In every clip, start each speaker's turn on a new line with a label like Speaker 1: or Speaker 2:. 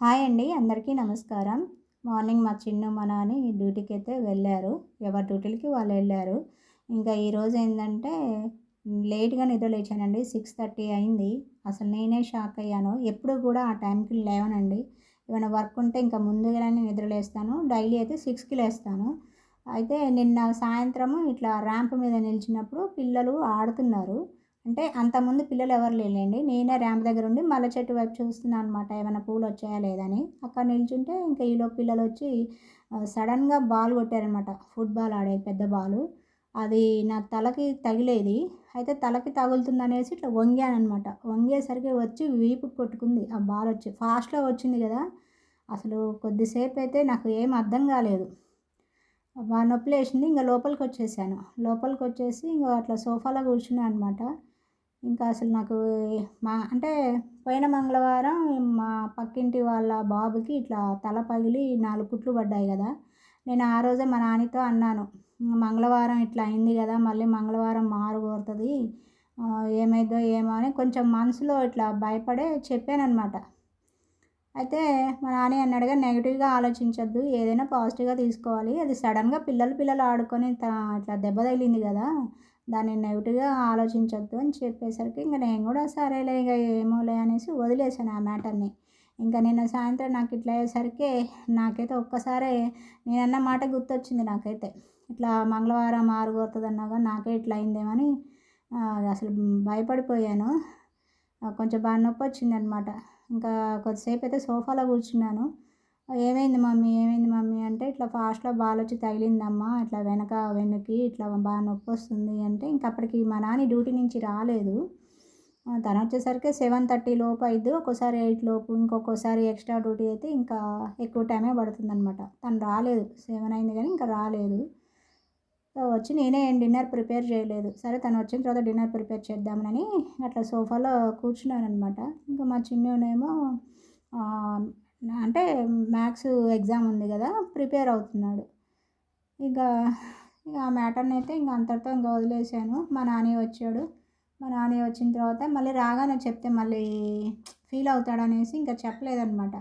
Speaker 1: Hi అండి. అందరికీ నమస్కారం. మార్నింగ్ మా చిన్ను, మా నాని డ్యూటీకైతే వెళ్ళారు. ఎవరి డ్యూటీలకి వాళ్ళు వెళ్ళారు. ఇంకా ఈరోజు ఏందంటే లేట్‌గా నిద్ర లేచానండి. 6:30 అయింది. అసలు నేనే షాక్ అయ్యాను. ఎప్పుడు కూడా ఆ టైంకి లేవనండి. ఏమైనా వర్క్ ఉంటే ఇంకా ముందుగానే నిద్ర లేస్తాను. డైలీ అయితే 6కి లేస్తాను. అయితే నిన్న సాయంత్రము ఇట్లా ర్యాంప్ మీద నిలిచినప్పుడు పిల్లలు ఆడుతున్నారు. అంటే అంతకుముందు పిల్లలు ఎవరు లేరులెండి. నేనే ర్యాంప్ దగ్గరుండి మల్లె చెట్టు వైపు చూస్తున్నా అనమాట. ఏమైనా పూలొచ్చాయా లేదా అని. అక్కడ నిల్చుంటే ఇంకా ఈలోపు పిల్లలొచ్చి సడెన్‌గా బాల్ కొట్టారనమాట. ఫుట్‌బాల్ ఆడేది పెద్ద బాలు. అది నా తలకి తగిలేది. అయితే తలకి తగులుతుందనేసి ఇట్లా వంగాననమాట. వంగేసరికి వచ్చి వీపుకి కొట్టుకుంది ఆ బాలొచ్చి. ఫాస్ట్‌లో వచ్చింది గదా! అసలు కొద్దిసేపయితే నాకు ఏం అర్థం గాలేదు. బాగా నొప్పిలేసింది. ఇంక లోపలికొచ్చేసాను. లోపలికొచ్చేసి ఇంక అట్లా సోఫాలో కూర్చున్నా అనమాట. ఇంకా అసలు నాకు అంటే పోయిన మంగళవారం మా పక్కింటి వాళ్ళ బాబుకి ఇట్లా తల పగిలి 4 కుట్లు పడ్డాయి గదా! నేను ఆ రోజే మా నాన్నతో అన్నాను. మంగళవారం ఇట్లా అయింది గదా! మళ్ళీ మంగళవారం మారుగోరుతది. ఏమైద్దో ఏమో అని కొంచెం మనసులో ఇట్లా భయపడే చెప్పాననమాట. అయితే మా నాన్న అన్నాడుగా నెగెటివ్‌గా ఆలోచించొద్దు. ఏదైనా పాజిటివ్‌గా తీసుకోవాలి. అది సడెన్‌గా పిల్లలు ఆడుకొని ఇట్లా దెబ్బ తగిలింది గదా! దాన్ని నెగెటివ్‌గా ఆలోచించొద్దు అని చెప్పేసరికి ఇంక నేను గూడా సరేలే ఇగ ఏమోలే అనేసి వదిలేసాను ఆ మ్యాటర్‌ని. ఇంక నిన్న సాయంత్రం నాకు ఇట్లా అయ్యేసరికి నాకైతే ఒక్కసారే నేనన్న మాట గుర్తొచ్చింది నాకైతే. ఇట్లా మంగళవారం ఆరుగోరుతదన్నాగా నాకే ఇట్లా అయిందేమో అని అసలు భయపడిపోయాను. కొంచెం బాగా నొప్పొచ్చిందనమాట. ఇంకా కొద్దిసేపయితే సోఫాలో కూర్చున్నాను. "ఏమైంది మమ్మీ? ఏమైంది మమ్మీ?" అంటే, "ఇట్లా ఫాస్ట్‌లో బాలొచ్చి తగిలిందమ్మా. ఇట్లా వెనక వెన్నుకి ఇట్లా బాగా నొప్పొస్తుంది" అంటే, ఇంక అప్పటికి మా నాన్న డ్యూటీ నుంచి రాలేదు. తనొచ్చేసరికి 7:30 లోపు అయిద్ది. ఒక్కోసారి 8 లోపు, ఇంకొక్కోసారి ఎక్స్‌ట్రా డ్యూటీ అయితే ఇంకా ఎక్కువ టైమే పడుతుందనమాట. తను రాలేదు. 7 అయింది గానీ ఇంకా రాలేదు. వచ్చి నేనే డిన్నర్ ప్రిపేర్ చేయలేదు. సరే తనొచ్చిన తర్వాత డిన్నర్ ప్రిపేర్ చేద్దామని అట్లా సోఫాలో కూర్చున్నాననమాట. ఇంకా మా చిన్నోడేమో ఆహ్, అంటే మ్యాథ్స్ ఎగ్జామ్ ఉంది గదా! ప్రిపేర్ అవుతున్నాడు. ఇక, ఇక ఆ మ్యాటర్‌నయితే ఇంక అంతటితో ఇంక వదిలేసాను. మా నాన్నయ్య వచ్చాడు. మా నాన్నయ్య వచ్చిన తర్వాత మళ్ళీ రాగానే చెప్తే మళ్ళీ ఫీల్ అవుతాడనేసి ఇంక చెప్పలేదనమాట.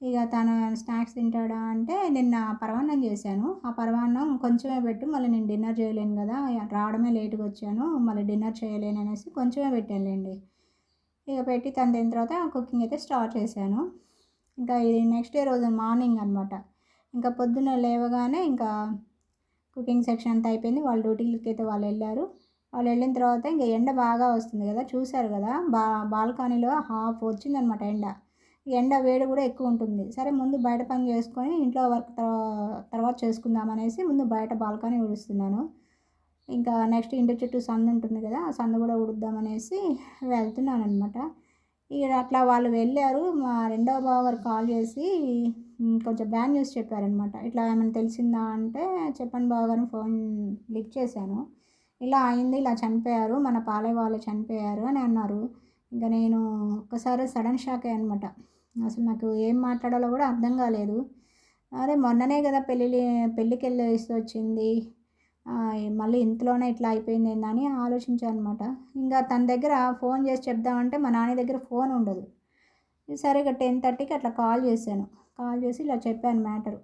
Speaker 1: ఇక తను స్నాక్స్ తింటాడా అంటే నిన్న పరమాన్నం చేశాను. ఆ పరమాన్నం కొంచెమే పెట్టు మళ్ళీ నేను డిన్నర్ చేయలేను గదా! రావడమే లేట్‌గా వచ్చాను. మళ్ళీ డిన్నర్ చేయలేననేసి కొంచెమే పెట్టానులెండి. ఇక పెట్టి తను తిన్న తర్వాత కుకింగ్ అయితే స్టార్ట్ చేశాను. ఇంకా ఇది నెక్స్ట్ డే రోజు మార్నింగ్ అనమాట. ఇంకా పొద్దున్నే లేవగానే ఇంకా కుకింగ్ సెక్షన్ అంతా అయిపోయింది. వాళ్ళ డ్యూటీలకైతే వాళ్ళెళ్లారు. వాళ్ళెళ్ళిన తర్వాత ఇంక ఎండ బాగా వస్తుంది గదా! చూసారు గదా! బాల్కనీలో హాఫ్ వచ్చిందనమాట ఎండ. ఎండ వేడి గూడా ఎక్కువుంటుంది. సరే ముందు బయట పని జేసుకొని ఇంట్లో వర్క్ తర్వాత చేసుకుందామనేసి ముందు బయట బాల్కనీ ఊడుస్తున్నాను. ఇంకా నెక్స్ట్ ఇంటి చుట్టూ సందుంటుంది గదా! ఆ సందు గూడా ఊడుద్దామనేసి వెళ్తున్నాననమాట. ఇగ అట్లా వాళ్ళు వెళ్ళారు. మా రెండో బావగారు కాల్ జేసి కొంచెం బ్యాడ్ న్యూస్ చెప్పారనమాట. ఇట్లా ఏమన్నా తెలిసిందా అంటే, చెప్పండి బావగారు అని ఫోన్ లిఫ్ట్ చేశాను. ఇలా అయింది, ఇలా చనిపోయారు, మన పాలెం వాళ్ళు చనిపోయారు అని అన్నారు. ఇంక నేను ఒక్కసారి సడన్ షాక్ అయ్యాననమాట. అసలు నాకు ఏం మాట్లాడాలో గూడా అర్థం గాలేదు. అరే! మొన్ననే గదా పెళ్ళికెళ్ళేసి వచ్చింది. మళ్ళీ ఇంతలోనే ఇట్లా అయిపోయిందేందని ఆలోచించాననమాట. ఇంగా తన దగ్గర ఫోన్ చేసి చెప్దామంటే మా నాన్న దగ్గర ఫోన్ ఉండదు. సరే ఇక 10:30కి అట్లా కాల్ చేశాను. కాల్ చేసి ఇలా చెప్పాను మ్యాటరు.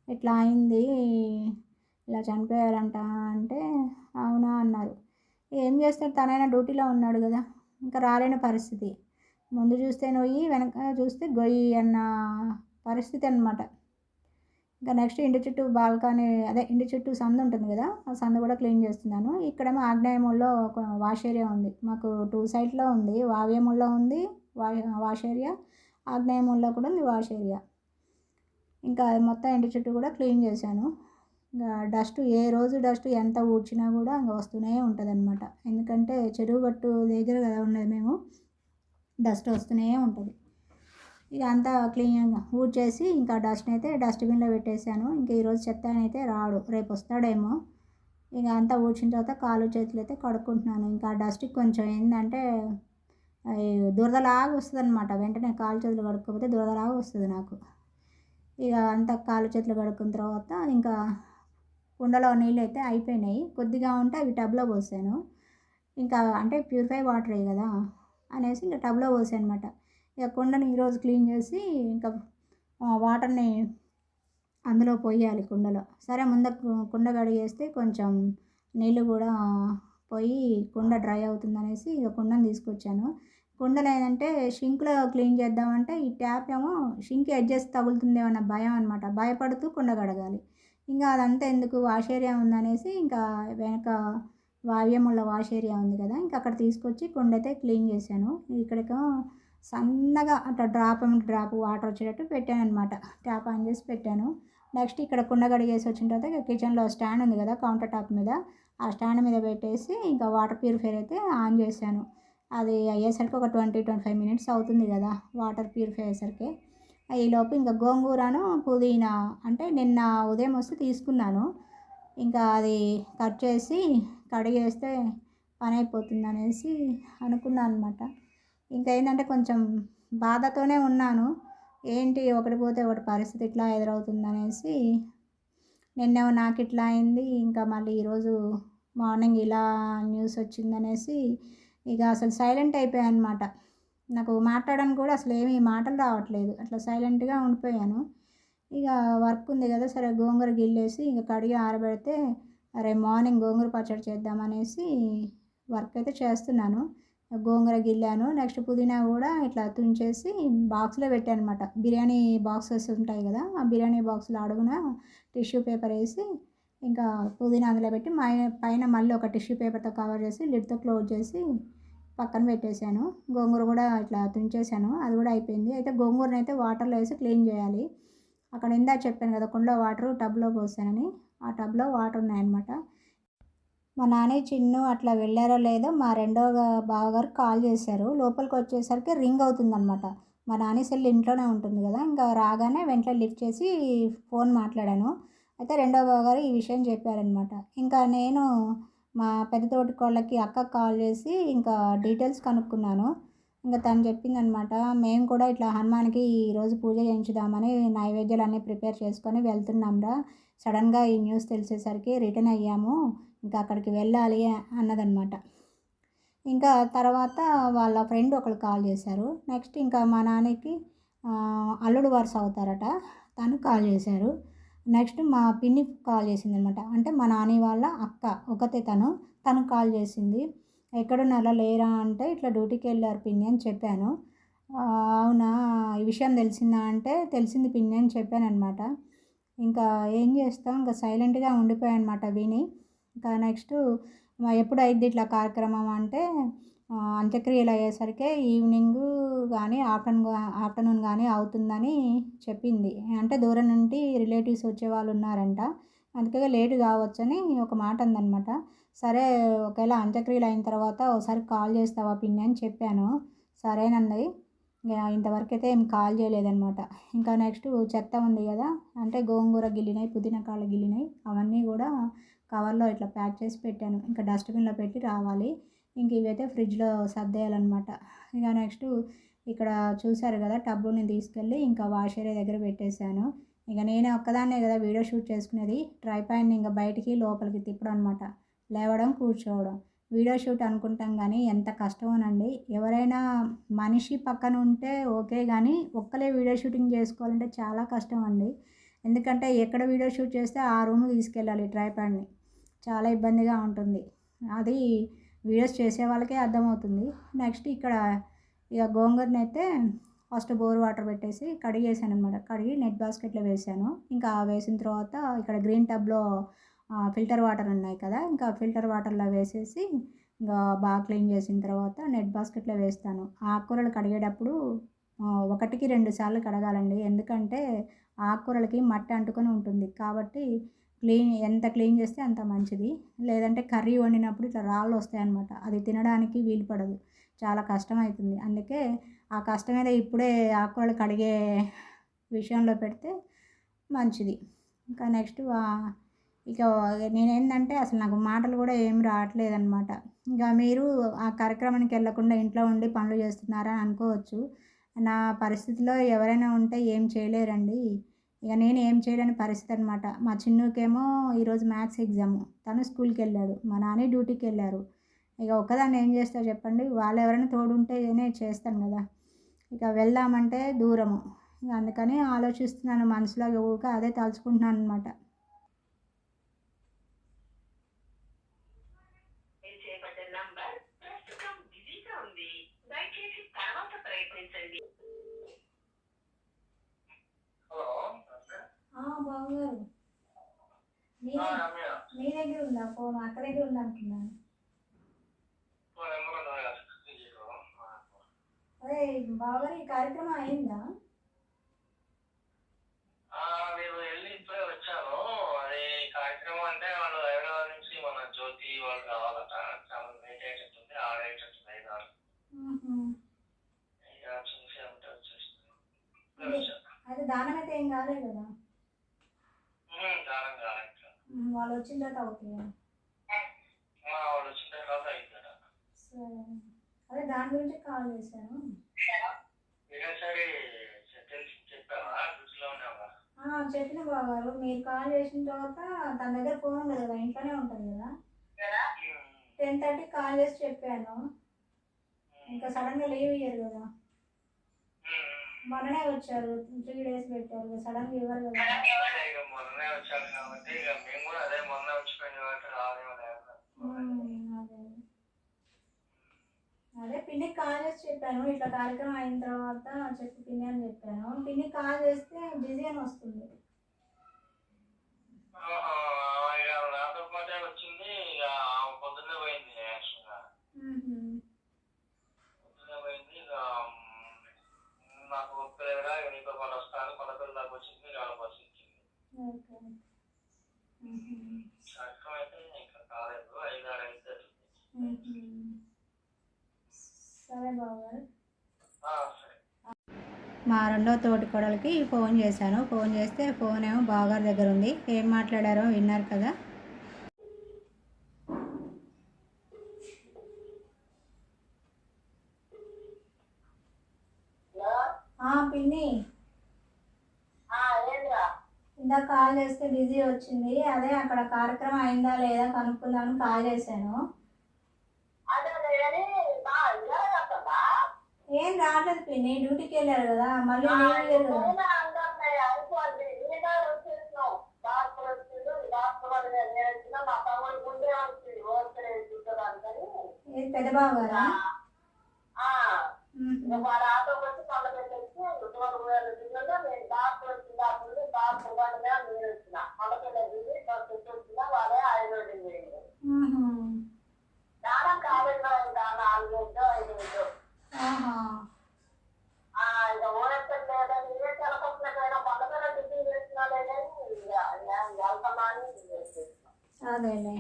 Speaker 1: ఇట్లా అయింది. ఇలా చనిపోయారంట అంటే, అవునా అన్నారు. ఏం చేస్తాడు తనైనా డ్యూటీలో ఉన్నాడు గదా! ఇంకా రాలేని పరిస్థితి. ముందు చూస్తే నొయ్యి, వెనక చూస్తే గొయ్యి అన్న పరిస్థితి అనమాట. ఇంకా నెక్స్ట్ ఇంటి చుట్టూ బాల్కనీ అదే ఇంటి చుట్టూ సందుంటుంది గదా! ఆ సందు గూడా క్లీన్ చేస్తున్నాను. ఇక్కడేమో ఆగ్నేయ మూలలో ఒక వాష్ ఏరియా ఉంది. మాకు 2 సైడ్‌లో ఉంది. వావ్య మూలలో ఉంది వా వాష్ ఏరియా. ఆగ్నేయ మూలలో కూడా ఉంది వాష్ ఏరియా. ఇంకా అది మొత్తం ఇంటి చుట్టూ గూడా క్లీన్ చేశాను. ఇంగా డస్ట్ ఏ రోజు డస్ట్ ఎంత ఊడ్చినా గూడా ఇంగ వస్తూనే ఉంటదనమాట. ఎందుకంటే చెరువు గట్టు దగ్గర గదా ఉండేది మేము. డస్ట్ వస్తూనే ఉంటది. ఇక అంతా క్లీన్‌గా ఊడ్చేసి ఇంకా డస్ట్‌నయితే డస్ట్‌బిన్‌లో పెట్టేసాను. ఇంక ఈరోజు చెత్తాయనైతే రాడు. రేపొస్తాడేమో. ఇక అంతా ఊడ్చిన తర్వాత కాళ్ళు, చేతులైతే కడుక్కుంటున్నాను. ఇంకా ఆ డస్ట్‌కి కొంచెం ఏందంటే ఈ దురదలాగా వస్తదనమాట. వెంటనే కాళ్ళు, చేతులు కడుక్కోకపోతే దురదలాగా వస్తది నాకు. ఇక అంతా కాళ్ళు, చేతులు కడుక్కున్న తర్వాత ఇంకా కుండలో నీళ్ళైతే అయిపోయినాయి. కొద్దిగా ఉంటే అవి టబ్‌లో పోసాను. ఇంకా అంటే ప్యూరిఫై వాటరే గదా! అనేసి ఇంక టబ్‌లో పోసాననమాట. ఇక కుండని ఈరోజు క్లీన్ చేసి ఇంకా వాటర్ని అందులో పొయ్యాలి కుండలో. సరే ముందు కుండ కడిగేస్తే కొంచెం నీళ్ళు కూడా పోయి కుండ డ్రై అవుతుందనేసి ఇక కుండని తీసుకొచ్చాను. కుండలో ఏందంటే షింక్‌లో క్లీన్ చేద్దామంటే ఈ ట్యాప్ ఏమో షింక్ ఎడ్జెస్ తగులుతుందేమో అన్న భయం అనమాట. భయపడుతూ కుండ కడగాలి. ఇంకా అదంతా ఎందుకు వాష్ ఏరియా ఉందనేసి ఇంకా వెనక వావ్యముల వాష్ ఏరియా ఉంది కదా! ఇంకా అక్కడ తీసుకొచ్చి కుండైతే క్లీన్ చేశాను. ఇక్కడేమో సన్నగా అట్లా డ్రాప్ వాటర్ వచ్చేటట్టు పెట్టాననమాట. ట్యాప్ ఆన్ చేసి పెట్టాను. నెక్స్ట్ ఇక్కడ కుండ కడిగేసి వచ్చిన తర్వాత ఇక కిచెన్‌లో స్టాండ్ ఉంది కదా! కౌంటర్ టాప్ మీద. ఆ స్టాండ్ మీద పెట్టేసి ఇంకా వాటర్ ప్యూరిఫైయర్ అయితే ఆన్ చేశాను. అది అయ్యేసరికి ఒక 25 మినిట్స్ అవుతుంది కదా! వాటర్ ప్యూరిఫై అయ్యేసరికి. ఈలోపు ఇంకా గోంగూరను, పుదీనా అంటే నిన్న ఉదయం వస్తే తీసుకున్నాను. ఇంకా అది కట్ చేసి కడిగేస్తే పని అయిపోతుందనేసి అనుకున్నాను అనమాట. ఇంకా ఏంటంటే కొంచెం బాధతోనే ఉన్నాను. ఏంటి ఒకటి పోతే ఒకటి పరిస్థితి ఇట్లా ఎదురవుతుందనేసి నిన్నేమో నాకు ఇట్లా అయింది. ఇంకా మళ్ళీ ఈరోజు మార్నింగ్ ఇలా న్యూస్ వచ్చిందనేసి ఇక అసలు సైలెంట్ అయిపోయానమాట. నాకు మాట్లాడడానికి కూడా అసలు ఏమీ మాటలు రావట్లేదు. అట్లా సైలెంట్‌గా ఉండిపోయాను. ఇక వర్క్ ఉంది కదా! సరే గోంగూర గిల్లేసి ఇక కడిగి ఆరబెడితే రేపు మార్నింగ్ గోంగూర పచ్చడి చేద్దామనేసి వర్క్ అయితే చేస్తున్నాను. గోంగూర గిల్లాను. నెక్స్ట్ పుదీనా కూడా ఇట్లా తుంచేసి బాక్స్‌లో పెట్టానమాట. బిర్యానీ బాక్సెస్ ఉంటాయి కదా! ఆ బిర్యానీ బాక్స్‌లో అడుగున టిష్యూ పేపర్ ఏసి ఇంకా పుదీనా అందులో పెట్టి పైన మళ్ళీ ఒక టిష్యూ పేపర్‌తో కవర్ చేసి లిడ్‌తో క్లోజ్ చేసి పక్కన పెట్టేశాను. గోంగూర కూడా ఇట్లా తుంచేశాను. అది కూడా అయిపోయింది. అయితే గోంగూరనైతే వాటర్‌లో వేసి క్లీన్ చేయాలి. అక్కడ ఇందాక చెప్పాను కదా! కుండలో వాటరు టబ్‌లో పోసానని. ఆ టబ్‌లో వాటర్ ఉన్నాయన్నమాట. మా నాని, చిన్ను అట్లా వెళ్ళారో లేదో మా రెండో బావగారు కాల్ చేశారు. లోపలికొచ్చేసరికి రింగ్ అవుతుందనమాట. మా నాని సెల్ ఇంట్లోనే ఉంటుంది కదా! ఇంకా రాగానే వెంటనే లిఫ్ట్ చేసి ఫోన్ మాట్లాడాను. అయితే రెండో బావగారు ఈ విషయం చెప్పారనమాట. ఇంకా నేను మా పెద్ద తోటికోడలికి అక్కకి కాల్ చేసి ఇంకా డీటెయిల్స్ కనుక్కున్నాను. ఇంక తను చెప్పిందనమాట. మేము కూడా ఇట్లా హనుమాన్‌కి ఈరోజు పూజ చేయించుదామని నైవేద్యాలన్నీ ప్రిపేర్ చేసుకొని వెళ్తున్నాంరా. సడన్‌గా ఈ న్యూస్ తెలిసేసరికి రిటర్న్ అయ్యాము. ఇంకా అక్కడికి వెళ్ళాలి అన్నదనమాట. ఇంకా తర్వాత వాళ్ళ ఫ్రెండ్ ఒకళ్ళు కాల్ చేశారు. నెక్స్ట్ ఇంకా మా నాన్నకి అల్లుడు వరుస అవుతారట. తను కాల్ చేశారు. నెక్స్ట్ మా పిన్ని కాల్ చేసిందనమాట. అంటే మా నాని వాళ్ళ అక్క ఒకతే తను కాల్ చేసింది. ఎక్కడున్నారా లేరా అంటే ఇట్లా డ్యూటీకి వెళ్ళారు పిన్ని అని చెప్పాను. అవునా ఈ విషయం తెలిసిందా అంటే తెలిసింది పిన్ని అని చెప్పాననమాట. ఇంకా ఏం చేస్తాం ఇంకా సైలెంట్‌గా ఉండిపోయానమాట విని. ఇంకా నెక్స్టు ఎప్పుడు అయిద్ది ఇట్లా కార్యక్రమం అంటే అంత్యక్రియలు అయ్యేసరికి ఈవినింగు కానీ ఆఫ్టర్నూన్ కానీ అవుతుందని చెప్పింది. అంటే దూరం నుండి రిలేటివ్స్ వచ్చేవాళ్ళు ఉన్నారంట. అందుకే లేట్ కావచ్చని ఒక మాట అందనమాట. సరే ఒకవేళ అంత్యక్రియలు అయిన తర్వాత ఒకసారి కాల్ చేస్తావా పిన్ని అని చెప్పాను. సరేనంది. ఇంతవరకైతే ఏం కాల్ చేయలేదనమాట. ఇంకా నెక్స్ట్ చెత్త ఉంది కదా! అంటే గోంగూర గిల్లినయి, పుదీనా కాడలు గిల్లినయి అవన్నీ కూడా కవర్‌లో ఇట్లా ప్యాక్ చేసి పెట్టాను. ఇంకా డస్ట్‌బిన్‌లో పెట్టి రావాలి. ఇంక ఇవైతే ఫ్రిడ్జ్‌లో సర్దేయాలనమాట. ఇక నెక్స్ట్ ఇక్కడ చూసారు కదా! టబ్బుని తీసుకెళ్ళి ఇంకా వాష్ ఏరియా దగ్గర పెట్టేశాను. ఇక నేనే ఒక్కదాన్నే కదా వీడియో షూట్ చేసుకునేది. ట్రైపాడ్‌ని ఇంక బయటికి లోపలికి తిప్పడం అనమాట. లేవడం, కూర్చోవడం. వీడియో షూట్ అనుకుంటాం కానీ ఎంత కష్టమోనండి. ఎవరైనా మనిషి పక్కన ఉంటే ఓకే గానీ ఒక్కలే వీడియో షూటింగ్ చేసుకోవాలంటే చాలా కష్టం అండి. ఎందుకంటే ఎక్కడ వీడియో షూట్ చేస్తే ఆ రూమ్‌కి తీసుకెళ్ళాలి ట్రైపాడ్‌ని. చాలా ఇబ్బందిగా ఉంటుంది. అది వీడియోస్ చేసే వాళ్ళకే అర్థమవుతుంది. నెక్స్ట్ ఇక్కడ ఇక గోంగూరనైతే ఫస్ట్ బోర్ వాటర్ పెట్టేసి కడిగేసాననమాట. కడిగి నెట్ బాస్కెట్‌లో వేసాను. ఇంకా వేసిన తర్వాత ఇక్కడ గ్రీన్ టబ్‌లో ఫిల్టర్ వాటర్ ఉన్నాయి కదా! ఇంకా ఫిల్టర్ వాటర్‌లో వేసేసి ఇంకా బాగా క్లీన్ చేసిన తర్వాత నెట్ బాస్కెట్‌లో వేస్తాను. ఆకుకూరలు కడిగేటప్పుడు 1కి 2 సార్లు కడగాలండి. ఎందుకంటే ఆకుకూరలకి మట్టి అంటుకొని ఉంటుంది. కాబట్టి ఎంత క్లీన్ చేస్తే అంత మంచిది. లేదంటే కర్రీ వండినప్పుడు ఇట్లా రాళ్ళు వస్తాయన్నమాట. అది తినడానికి వీలు పడదు. చాలా కష్టమవుతుంది. అందుకే ఆ కష్టం మీద ఇప్పుడే ఆకుకూరలు కడిగే విషయంలో పెడితే మంచిది. ఇంకా నెక్స్ట్ ఇక నేనేందంటే అసలు నాకు మాటలు కూడా ఏమి రావట్లేదనమాట. ఇంకా మీరు ఆ కార్యక్రమానికి వెళ్ళకుండా ఇంట్లో ఉండి పనులు చేస్తున్నారా అనుకోవచ్చు. నా పరిస్థితిలో ఎవరైనా ఉంటే ఏం చేయలేరండి. ఇక నేను ఏం చేయలేని పరిస్థితి అనమాట. మా చిన్నుకేమో ఈరోజు మ్యాథ్స్ ఎగ్జాము. తను స్కూల్‌కెళ్ళాడు. మా నాని డ్యూటీకెళ్ళారు. ఇక ఒక్కదాన్ని ఏం చేస్తా చెప్పండి. వాళ్ళు ఎవరైనా తోడుంటేనే చేస్తాను కదా! ఇక వెళ్దామంటే దూరము. ఇక అందుకని ఆలోచిస్తున్నాను మనసులో, ఊరికే అదే తలుచుకుంటున్నాను అనమాట. బావగారు, మీ దగ్గర ఉందా ఫోన్? అక్క దగ్గర ఉందా అంటున్నాను. అదే బావగారు, ఈ కార్యక్రమం అయిందా?
Speaker 2: నేను వెళ్ళి ఇప్పుడే వచ్చాను. అది కార్యక్రమం అంటే వాళ్ళు హైదరాబాద్ నుంచి మన జ్యోతి వాళ్ళు కావాలట. చాలా లేట్ అయ్యేటట్టుంది, ఆడేటట్టుంది 5-6. ఇక చూసి అంటే వచ్చేస్తుంది.
Speaker 1: అయితే దానం అయితే ఏం కాలేదు కదా?
Speaker 2: దానం కాలేదు.
Speaker 1: వాళ్ళు వచ్చిన తర్వాత అవుతాయి.
Speaker 2: వాళ్ళు వచ్చిన తర్వాత అవుతారా?
Speaker 1: సరే, అదే దాని గురించి కాల్ చేశాను. చెప్పిన బావగారు, మీరు కాల్ చేసిన తర్వాత తన దగ్గర ఫోన్ ఉండదు కదా, ఇంట్లోనే ఉంటుంది కదా. 10:30 కాల్ చేసి చెప్పాను. ఇంకా సడన్గా లీవ్ ఇయ్యరు కదా. మొన్ననే వచ్చారు, 3 days పెట్టారు, సడన్గా ఇవ్వరు కదా.
Speaker 2: మొన్ననే వచ్చారు కాబట్టి ఇక మేము కూడా అదే మొన్న వచ్చిపోయింది కాబట్టి
Speaker 1: అదే పిన్నికి కాల్ చేసి చెప్పాను, ఇట్లా కార్యక్రమం అయిన తర్వాత చెప్పి పిన్ని అని చెప్పాను. పిన్నికి కాల్ చేస్తే బిజీ అని వస్తుంది.
Speaker 2: నాతో పాటే వచ్చింది. ఇక పొద్దున్నే పోయింది. యాక్చువల్గా పొద్దున్నే పోయింది. ఇక నాకు ఒక్కలేదురా, నీతో పాటు వస్తాను, కొలతల దాకా వచ్చింది. వాళ్ళ బస్సు ఇచ్చింది. కార్యక్రమం అయితే ఇంకా కాలేదు, 5-6 అవుతుంది.
Speaker 1: సరే బావగారు.
Speaker 2: సరే.
Speaker 1: మా రెండో తోటి కోడలికి ఫోన్ చేశాను. ఫోన్ చేస్తే ఫోన్ ఏమో బావగారి దగ్గర ఉంది. ఏం మాట్లాడారో విన్నారు కదా. పిన్ని, ఇందాక కాల్ చేస్తే బిజీ వచ్చింది. అదే అక్కడ కార్యక్రమం అయిందా లేదా కనుక్కుందామని కాల్ చేశాను. ఏం రావట్లేదు పిన్ని, డ్యూటీకి వెళ్ళారు కదా, మళ్ళీ లీవ్ ఇయ్యరు కదా. పెద్ద బావ గారా? అదేలే.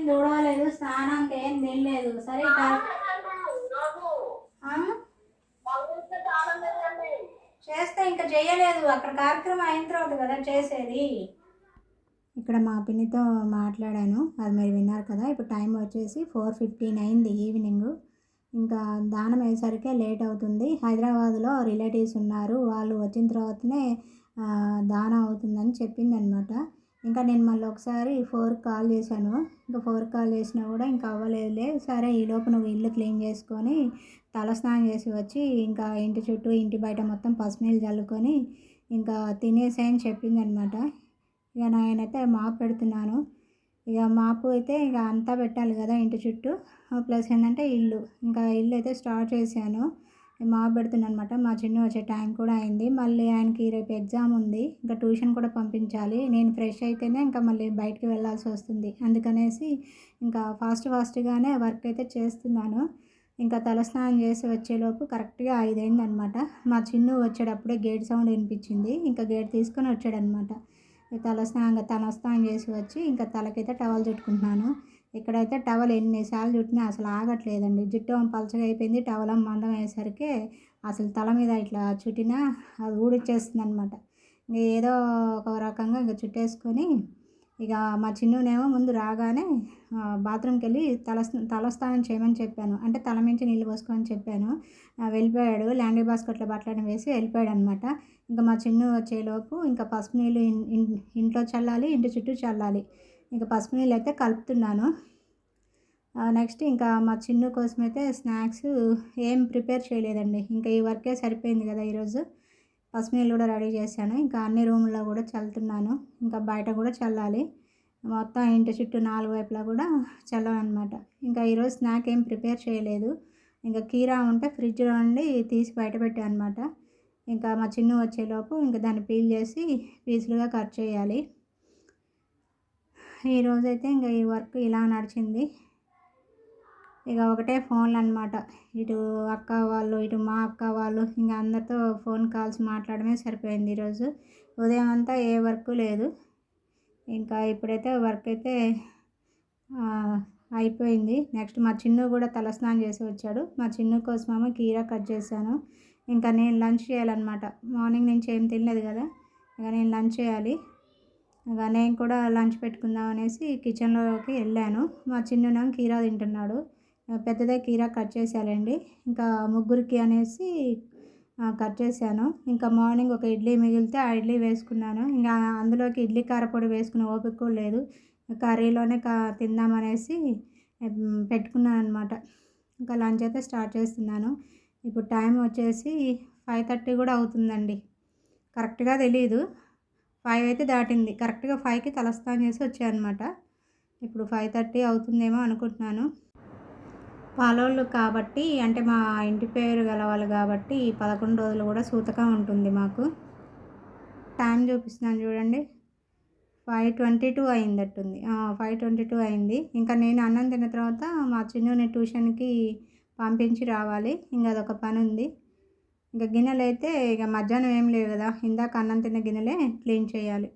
Speaker 1: చూడలేదు, స్నానంకి ఏం తినలేదు. సరే చేస్తే ఇంకా చేయలేదు, అక్కడ కార్యక్రమం అయిన తర్వాత కదా చేసేది. ఇక్కడ మా పిన్నితో మాట్లాడాను, అది మీరు విన్నారు కదా. ఇప్పుడు టైం వచ్చేసి 4:15 అయింది ఈవినింగ్. ఇంకా దానం అయ్యేసరికి లేట్ అవుతుంది. హైదరాబాద్లో రిలేటివ్స్ ఉన్నారు, వాళ్ళు వచ్చిన తర్వాతనే దానం అవుతుందని చెప్పింది అనమాట. ఇంకా నేను మళ్ళీ ఒకసారి 4కి కాల్ చేశాను. ఇంకా 4కి కాల్ చేసినా కూడా ఇంకా అవ్వలేదులే. సరే, ఈలోపు నువ్వు ఇల్లు క్లీన్ చేసుకొని తలస్నానం చేసి వచ్చి ఇంకా ఇంటి చుట్టూ ఇంటి బయట మొత్తం పసుపు నీళ్ళు చల్లుకొని ఇంకా తినేసేయని చెప్పింది అనమాట. ఇక నేనైతే మాపు పెడుతున్నాను. ఇక మాపు అయితే ఇక అంతా పెట్టాలి కదా ఇంటి చుట్టూ, ప్లస్ ఏంటంటే ఇంకా ఇల్లు అయితే స్టార్ట్ చేశాను. మాపు పెడుతున్నాను అనమాట. మా చిన్న వచ్చే టైం కూడా అయింది. మళ్ళీ ఆయనకి రేపు ఎగ్జామ్ ఉంది, ఇంకా ట్యూషన్ కూడా పంపించాలి. నేను ఫ్రెష్ అయితేనే ఇంకా మళ్ళీ బయటికి వెళ్ళాల్సి వస్తుంది. అందుకనేసి ఇంకా ఫాస్ట్గానే వర్క్ అయితే చేస్తున్నాను. ఇంకా తలస్నానం చేసి వచ్చేలోపు కరెక్ట్గా 5 అయిందనమాట. మా చిన్ను వచ్చేటప్పుడే గేట్ సౌండ్ వినిపించింది. ఇంకా గేట్ తీసుకొని వచ్చాడనమాట. తలస్నానం చేసి వచ్చి ఇంకా తలకైతే టవల్ చుట్టుకుంటున్నాను. ఇక్కడైతే టవల్ ఎన్నిసార్లు చుట్టినా అసలు ఆగట్లేదండి. జుట్టు పలచగా అయిపోయింది, టవల్ మందం అయ్యేసరికి అసలు తల మీద ఇట్లా చుట్టినా అది ఊడిచ్చేస్తుంది అనమాట. ఏదో ఒక రకంగా ఇంకా చుట్టేసుకొని ఇక మా చిన్నునేమో ముందు రాగానే బాత్రూమ్కి వెళ్ళి తలస్నానం చేయమని చెప్పాను. అంటే తల మించి నీళ్ళు పోసుకోమని చెప్పాను. వెళ్ళిపోయాడు. ల్యాండ్రీ బాస్కెట్లో బట్టలను వేసి వెళ్ళిపోయాడు అనమాట. ఇంకా మా చిన్ను వచ్చేలోపు ఇంకా పసుపు నీళ్ళు ఇంట్లో చల్లాలి, ఇంటి చుట్టూ చల్లాలి. ఇంకా పసుపు నీళ్ళు అయితే కలుపుతున్నాను. నెక్స్ట్ ఇంకా మా చిన్ను కోసం అయితే స్నాక్స్ ఏం ప్రిపేర్ చేయలేదండి. ఇంకా ఈ వర్కే సరిపోయింది కదా ఈరోజు. పసుపు నీళ్ళు కూడా రెడీ చేశాను. ఇంకా అన్ని రూముల్లో కూడా చల్లుతున్నాను. ఇంకా బయట కూడా చల్లాలి. మొత్తం ఇంటి చుట్టూ 4 వైపులా కూడా చల్లాలన్నమాట. ఇంకా ఈరోజు స్నాక్ ఏం ప్రిపేర్ చేయలేదు. ఇంకా కీరా ఉంటే ఫ్రిడ్జ్లో నుండి తీసి బయట పెట్టాను అనమాట. ఇంకా మా చిన్ను వచ్చేలోపు ఇంకా దాన్ని పీల్ చేసి పీసులుగా కట్ చేయాలి. ఈరోజైతే ఇంకా ఈ వర్క్ ఇలా నడిచింది. ఇక ఒకటే ఫోన్లు అనమాట. ఇటు అక్క వాళ్ళు, ఇటు మా అక్క వాళ్ళు, ఇంకా అందరితో ఫోన్ కాల్స్ మాట్లాడమే సరిపోయింది ఈరోజు. ఉదయం అంతా ఏ వర్క్ లేదు. ఇంకా ఇప్పుడైతే వర్క్ అయితే అయిపోయింది. నెక్స్ట్ మా చిన్ను కూడా తలస్నానం చేసి వచ్చాడు. మా చిన్ను కోసమేమో కీరా కట్ చేశాను. ఇంకా నేను లంచ్ చేయాలన్నమాట. మార్నింగ్ నుంచి ఏం తినలేదు కదా, ఇక నేను లంచ్ చేయాలి. ఇక నేను కూడా లంచ్ పెట్టుకుందాం అనేసి కిచెన్లోకి వెళ్ళాను. మా చిన్నునేమో కీరా తింటున్నాడు. పెద్దదే కీరా కట్ చేశానండి. ఇంకా ముగ్గురికి అనేసి కట్ చేశాను. ఇంకా మార్నింగ్ ఒక ఇడ్లీ మిగిలితే ఆ ఇడ్లీ వేసుకున్నాను. ఇంకా అందులోకి ఇడ్లీ కారపొడి వేసుకునే ఓపిక కూడా లేదు. కర్రీలోనే తిందామనేసి పెట్టుకున్నాను అనమాట. ఇంకా లంచ్ అయితే స్టార్ట్ చేస్తున్నాను. ఇప్పుడు టైం వచ్చేసి 5:30 కూడా అవుతుందండి. కరెక్ట్గా తెలీదు. 5 అయితే దాటింది. కరెక్ట్గా 5కి తలస్నానం చేసి వచ్చాయన్నమాట. ఇప్పుడు 5:30 అవుతుందేమో అనుకుంటున్నాను. పాలోళ్ళు కాబట్టి, అంటే మా ఇంటి పేరు గలవాళ్ళు కాబట్టి 11 రోజులు కూడా సూతకం ఉంటుంది మాకు. టైం చూపిస్తున్నాను చూడండి. 5:22 అయిందట్టుంది. 5:22 అయింది. ఇంకా నేను అన్నం తిన్న తర్వాత మా చిన్నుని ట్యూషన్కి పంపించి రావాలి. ఇంకా అదొక పని ఉంది. ఇంకా గిన్నెలు అయితే ఇక మధ్యాహ్నం ఏం లేవు కదా, ఇందాక అన్నం తిన్న గిన్నెలే క్లీన్ చేయాలి.